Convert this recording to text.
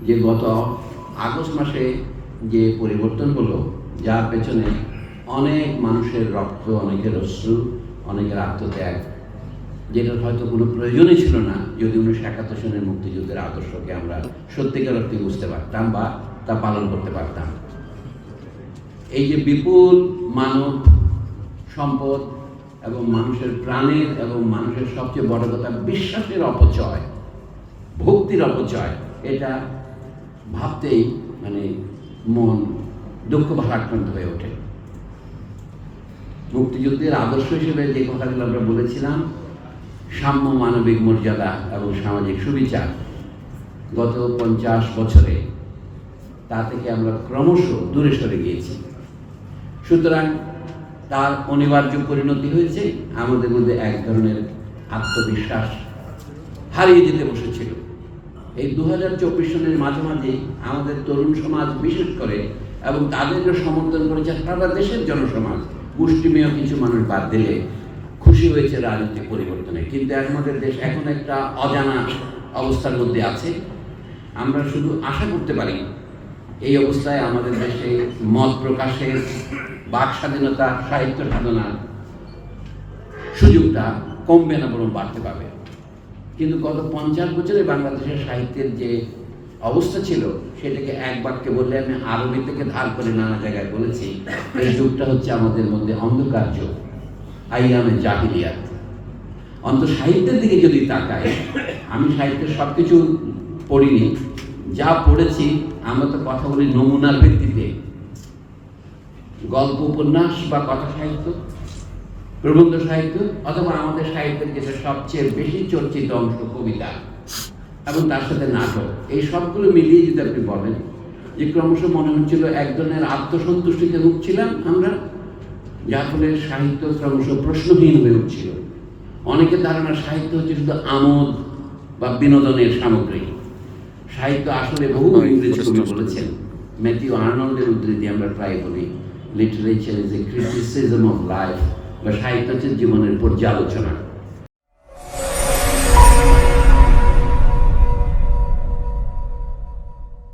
যে গত আগস্ট মাসে যে পরিবর্তন হলো, যার পেছনে অনেক মানুষের রক্ত, অনেকের অশ্রু, অনেকের আত্মত্যাগ, যেটার হয়তো কোনো প্রয়োজনই ছিল না যদি 1971 সনের মুক্তিযুদ্ধের আদর্শকে আমরা সত্যিকার অর্থে বুঝতে পারতাম বা তা পালন করতে পারতাম। এই যে বিপুল মানব সম্পদ এবং মানুষের প্রাণের এবং মানুষের সবচেয়ে বড় কথা বিশ্বাসের অপচয়, ভক্তির অপচয়, এটা ভাবতেই মানে মন দুঃখ ভারাক্রান্ত হয়ে ওঠে। মুক্তিযুদ্ধের আদর্শ হিসেবে যে কথাগুলো আমরা বলেছিলাম, সাম্য, মানবিক মর্যাদা এবং সামাজিক সুবিচার, গত 50 বছরে তা থেকে আমরা ক্রমশ দূরে সরে গিয়েছি। সুতরাং তার অনিবার্য পরিণতি হয়েছে আমাদের মধ্যে এক ধরনের আত্মবিশ্বাস হারিয়ে যেতে বসেছিল। এই 2024 সনের মাঝামাঝি আমাদের তরুণ সমাজ বিশেষ করে, এবং তাদেরকে সমর্থন করেছে সারা দেশের জনসমাজ, মুষ্টিমেয় কিছু মানুষ বাদ দিলে, খুশি হয়েছে রাজনৈতিক পরিবর্তনে। কিন্তু আমাদের দেশ এখন একটা অজানা অবস্থার মধ্যে আছে। আমরা শুধু আশা করতে পারি এই অবস্থায় আমাদের দেশে মত প্রকাশের, বাক স্বাধীনতা, সাহিত্য সাধনার সুযোগটা কমবে না, বরং বাড়তে পারবে। কিন্তু গত 50 বছরে বাংলাদেশের সাহিত্যের যে অবস্থা ছিল, সেটাকে এক বাক্যে বললে, আমি আরবি থেকে ধার করে নানা জায়গায় বলেছি, এই যুগটা হচ্ছে আমাদের মধ্যে অন্ধকার যুগ, আইয়ামে জাহিলিয়াত। অন্তত সাহিত্যের দিকে যদি তাকাই, আমি সাহিত্যের সব কিছু পড়িনি, যা পড়েছি আমরা তো কথা বলি নমুনার ভিত্তিতে। গল্প, উপন্যাস বা কথা সাহিত্য, প্রবন্ধ সাহিত্য, অথবা আমাদের সাহিত্যের যেটা সবচেয়ে বেশি চর্চিত অংশ, কবিতা এবং তার সাথে নাটক, এই সবগুলো মিলিয়ে যদি আপনি বলেন যে ক্রমশ মনে হচ্ছিল এক ধরনের আত্মসন্তুষ্টিতে ভুগছিলাম আমরা, যার ফলে সাহিত্য ক্রমশ প্রশ্নহীন হয়ে উঠছিল। অনেকের ধারণা সাহিত্য হচ্ছে শুধু আমোদ বা বিনোদনের সামগ্রী। সাহিত্য আসলে বহু ইংরেজ কবি বলেছেন, ম্যাথিউ আর্নল্ডের উদ্ধৃতি আমরা প্রায় বলি, literature is a criticism of life, বা সাহিত্য হচ্ছে জীবনের পর্যালোচনা।